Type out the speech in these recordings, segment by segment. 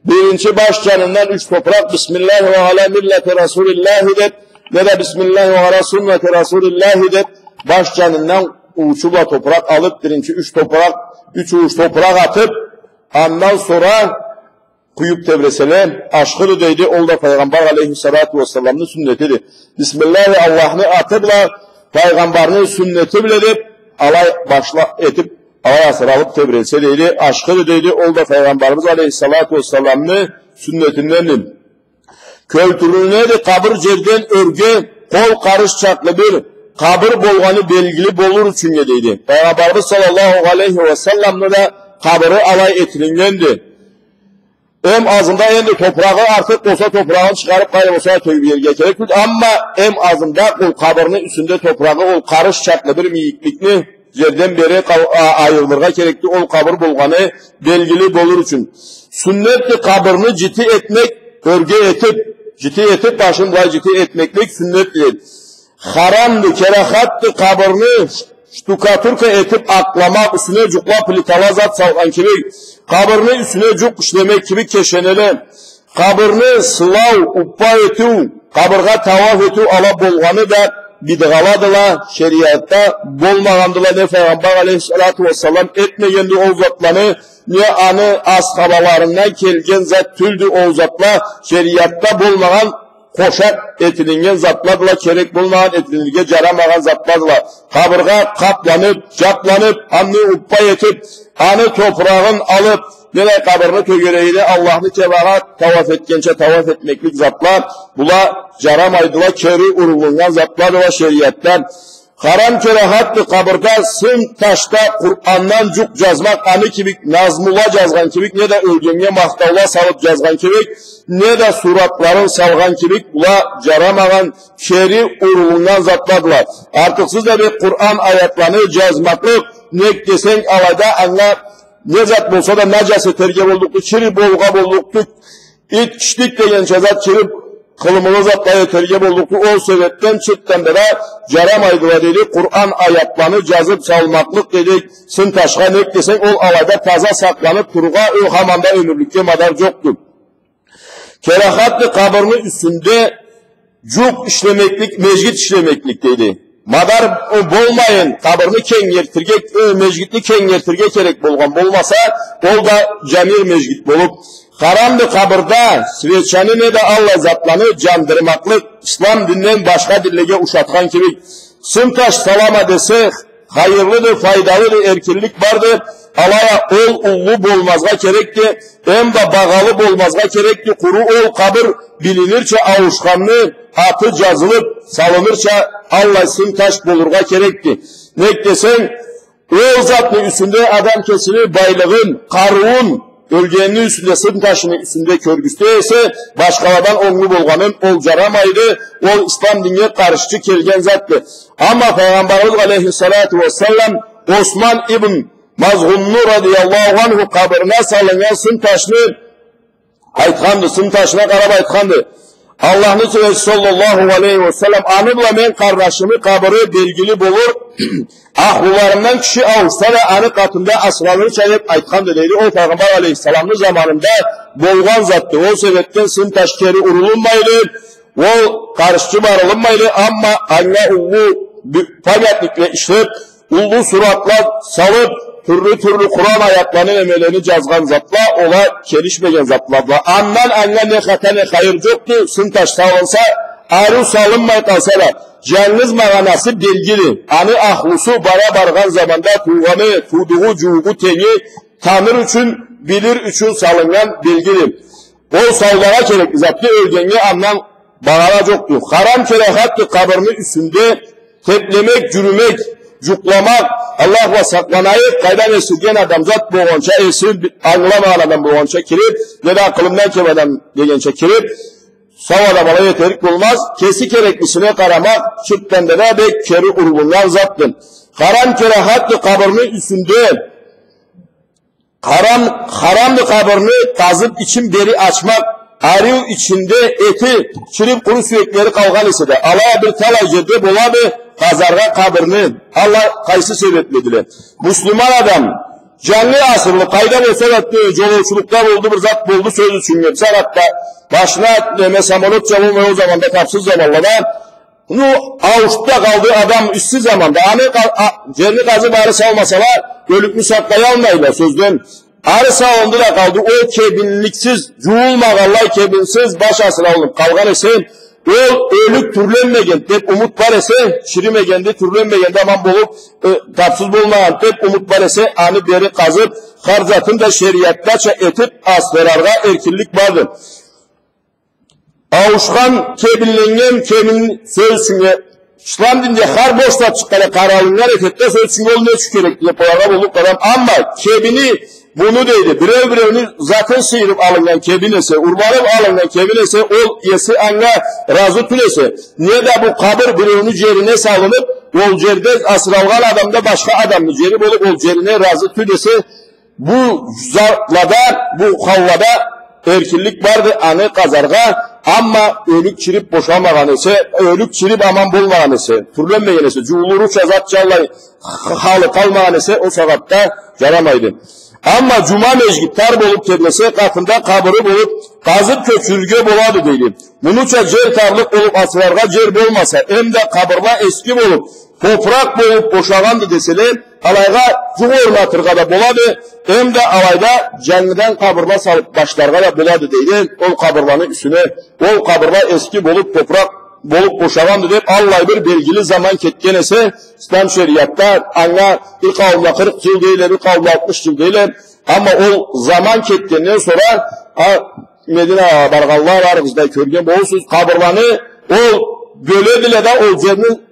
Birinci baş canından 3 toprak Bismillah ve ala milleti Resulillah de, ne de Bismillah ve ala sünneti Resulillah de, baş canından uçuba toprak alıp birinci 3 toprak, 3 uç toprak atıp, ondan sonra kuyup tevresele aşkırı deydi, ol da Peygamber aleyhissalatu vesselam'ın sünnetidir. Bismillah ve Allah'ını atıpla Peygamber'in sünneti bile deyip, alay başla etip, alay asır alıp tevresele deydi, aşkırı deydi, ol da Peygamberimiz aleyhissalatu vesselam'ın sünnetindendir. Kültürüne de kabır cerden örgü, kol karış çaklı bir kabır bolganı belgili bolur üçün deydi. Peygamberimiz sallallahu aleyhi ve sellem'le de kabırı alay etilingendi. Hem azında hem de toprağı artık olsa toprağını çıkarıp kaybolsa tövbe gerek. Ama hem azında kul kabırının üstünde toprağı ol karış çaklı bir miyiklikni yerden beri ayrılırga gerekli ol kabır bolganı belgili bolur üçün. Sünnet kabırını ciddi etmek, örgü etip başında ciddi etmeklik sünnettir. Haramdı, kerahattı kabırını ştukaturka etip aklamak, üstüne cukla plitala zat salgan gibi, kabırını üstüne cuk işlemek gibi keşenele, kabırını sılav, uppa etu, kabırga tavaf etu ala bolganı da bidgaladıla, şeriatta bolmağandıla ne Peygamber aleyhissalatu vesselam etmeyendi o zatlarını, ne anı ashabalarından kelgen zat tüldü o zatla, şeriatta bolmağan koşak etilingen zatlarla, kerek bulmayan etilinge caramayan zatlarla, kabırga kaplanıp, caplanıp, anne uppa etip, anı toprağın alıp, nere kabırını tögereyle Allah'ını tebağa tavaf etkençe tavaf etmeklik zatlar, bula caramaydıla, keri urulungan zatlar ve şeriatlar. Haram kerahattı kabırda sım taşta Kur'an'dan cuk cazmak anı kibik, nazmula cazgan kibik, ne de ölgenge mahtavla salıp cazgan kibik, ne de suratların salgan kibik, bula caramağın keri urulundan zatladılar. Artık siz de bir Kur'an ayetlerini cazmaklık, ne desen alada anla, ne zat bolsa da nacası tergeb olduktu, çiri bolga bolduktu, it kişlik degen cazat çiri kılımını zatlayı tergeb olduktu, o sebepten çıktan beri caramaydılar dedi, Kur'an ayetlerini cazıp salmaklık dedik, sıntaşka ne desen ol alada taza saklanıp kuruğa o hamanda ömürlükte madar yoktu. Kerahatlı kabırının üstünde cuk işlemeklik, mecgit işlemeklik dedi. Madar bolmayın, kabırını kengertirgek, mecgitli kengertirgek gerek bolgan bolmasa, ol da camir mecgit bolup, haramdı kabırda, sveçanı ne de Allah zatlanı candırmaklık, İslam dinden başka dillege uşatkan gibi, sıntaş salama desek, hayırlıdır, faydalıdır, erkillik vardır, alaya ol ullu bolmazga gerekti, hem de bağalı bolmazga gerekti, kuru ol kabır bilinirçe avuşkanlı, atı cazılıp salınırça Allah sıntaş bolurga gerekti. Ne desen, o zatlı üstünde adam kesini baylığın, karuğun, ölgenin üstünde sıntaşının üstünde körgüste ise başkalardan onlu bolganın ol caramaydı, ol İslam dinine karışçı kelgen zattı. Ama Peygamberimiz aleyhissalatu vesselam Osman ibn Mazğunnu radıyallahu anhu kabrına salıngan sıntaşını aytkandı, sıntaşına karab aytkandı. Allah'ın Resulü sallallahu aleyhi ve sellem anıbla men kardeşimi kabırı belgili bulur, ahlularından kişi avuşsa ve anı katında aslanır çayıp aytkandı dedi. O Peygamber aleyhisselamın zamanında bolgan zattı. O sebepten sıntaş keri urulunmaydı, o karışçı varılınmaydı ama anne ullu pagatlikle işlep, ullu suratla salıp, türlü Kur'an ayetlerinin emellerini cazgan zatla, ola kelişmegen zatlarla. Andan ne hata ne hayır yoktu, sıntaş sağlansa, arı salınmay kalsa da, canınız mağanası belgili. Anı ahlusu bara bargan zamanda tuğanı, tuduğu cuğu teni, tanır üçün, bilir üçün salıngan belgili. O sağlara gerekli zatlı ölgenge andan bağala yoktu. Haram kerahattı kabırının üstünde, teplemek, cürümek, cuklamak, Allah ve saklanayı kaydan esirgen adam zat boğança esir anlamayan adam boğança kirip ya da akılımdan kemeden degençe kirip savada bana yeterik olmaz. Kesik gereklisine karamak çırttan da bek keri urgunlar zattın. Haram kerahattı kabırının üstünde haramlı kabırını kazıp için beri açmak, arı içinde eti çirip kuru sürekleri kalgan ise de Allah'a bir talacede buladı kazarga kabırını Allah kaysı sebeplediler. Müslüman adam canlı asırlı kayda olsa da yolculukta oldu bir zat buldu sözü çünkü sanatta başına samolot camı ve o zaman da kapsız zamanlarda bunu avuçta kaldığı adam üstü zamanda cerini kazı bari salmasalar ölüp müsakkayı almayla sözden arı sağlandı da kaldı o kebinliksiz cuğulmağallay kebinsiz baş asıra olup kalgan esen o ölük türlenmegen hep umut var ise şirimegen de türlenmegen de aman bulup tapsız bulmayan hep umut var ise anı beri kazıp harzatın da şeriattaça etip asferarga erkillik vardır. Avuşkan kebinlengen kemin sözsüne İslam dininde har boşta çıkkana kararlılar etette sözsüne olmaya çükerek diye polarga bulduk adam ama kebini bunu deydi. Birevini zaten sıyırıp alıngan kebinese, urbanıp alıngan kebinese, ol yesi anla razı tülese. Niye de bu kabır birevini cerine salınıp, ol cerde asıralgan adamda başka adamlı ceri bulup, ol cerine razı tülese, bu zarlada, bu kavlada erkillik vardı anı kazarga, ama ölük çirip boşamagan ise, ölük çirip aman bulmagan ise, türlenmeyen ise, cuğuluru çazat çallayı, halı kalmagan ise, o sakatta yaramaydı. Ama cuma mecgittar bolup kedlese katında kabırı bulup kazıp köçürge boladı deyli. Bununca cer tarlık bolup asırlarga cer bolmasa hem de kabırla eski bolup toprak bolup boşagandı deseler alayga cuğ ornatırga da boladı hem de alayda cenneden kabırla salıp başlarga da boladı deyli. Ol kabırlanın üstüne ol kabırla eski bolup toprak bolup boşagandı deyip Allah bir belgili zaman ketken ise İslam şeriatta anla bir kavla 40 yıl değil, bir kavla 60 yıl değil ama o zaman ketkenden sonra Medine bargallar var bizde körgen bolsuz kabırlanı o göle dile de o cerinin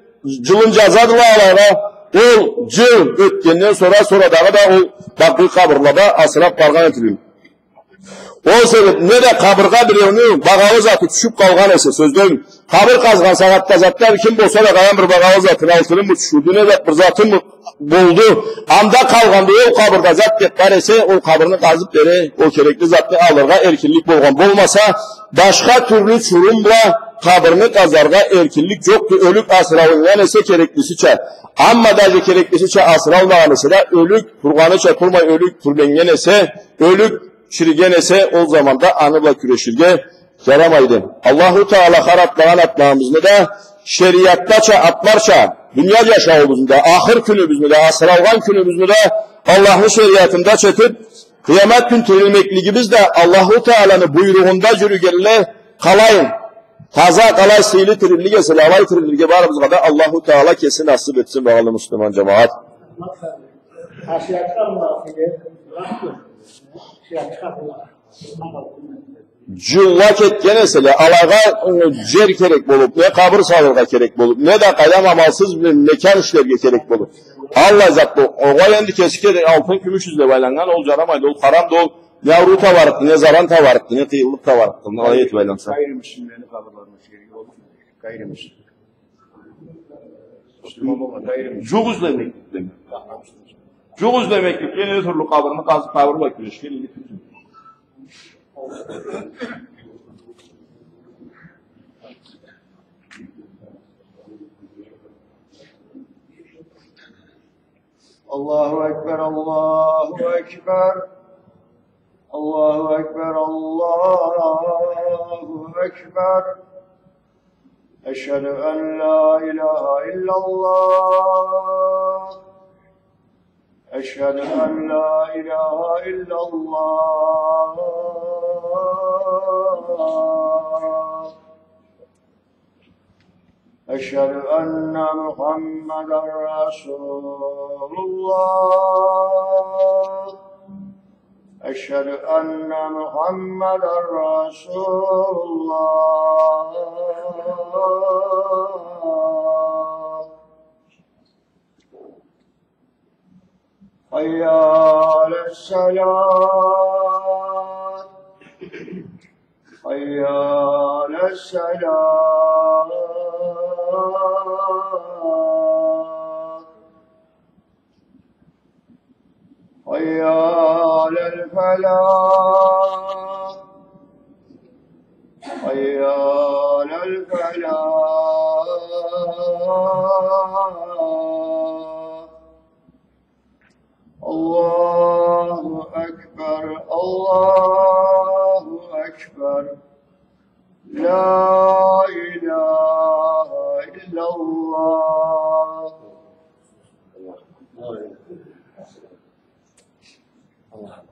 cılınca azadılar alara o cıl ötkenden sonra daha da o bakı kabırlada asırap bargan etiliyor. O sebep ne de kabırga birevini bagalı zatı düşüp kalgan ese sözden kabır kazgan sagatta zatlar kim bolsa da kayan bir bagalı zatın altını mı düşürdü ne de bir zatın mı buldu anda kalgandı o kabırda zat getler ise o kabırını kazıp bere o gerekli zatı alırga erkillik bolgan bolmasa başka türlü çurumla kabırını kazarga erkillik yoktu ölük asıralıngan ise gereklisi çay amma da gereklisi çay asıralmagan ise de ölük turganı çatılmay ölük türlengen ise ölük şirgen ise o zaman da anıla küreşirge yaramaydı. Allahu Teala haratlanan atmağımızda da şeriattaça atlarça dünya yaşağımızda ahir günümüzde asıralgan günümüzde Allah'ın şeriatında çekip kıyamet gün tirilmekliğimiz de Allahu Teala'nın buyruğunda yürügenle kalayın. Taza kalay sihirli tirilli gesele alay tirilli varımızda da Allahu Teala kesin nasip etsin bakalım Müslüman cemaat. Cıllak etken esele alaga cer gerek bolup ne kabır sağlarga gerek bolup ne de kayam amalsız bir mekan işlerge gerek bolup Allah zat bu oğa yendi kesike altın gümüş yüzle baylangan ol caramaydı ol haram da ol ne ruta varıktı ne zaran ta varıktı ne kıyıllık ta varıktı ne ayet baylansa gayrimüslimlerini kabırlarmış gerekiyor olur mu? Gayrimüslim. Müslüman olma gayrimüslim. Cuguz demeklik demek. Cuguz demeklik yeni türlü kabırını kazıp kabırla güreşken ilgi tüzüm. Allahu Ekber, Allahu Ekber. Allahu Ekber, Allahu Ekber. Eşhedü en la ilahe illallah. Eşhedü en la ilahe illallah. Eşhedü enne Muhammeden Resulullah. Eşhedü enne Muhammeden Resulullah. Hayya ale's-selat. Hayya ale's-selat. Hayya alel-felah. Hayya alel-felah. Allah أكبر لا إله إلا الله Allah.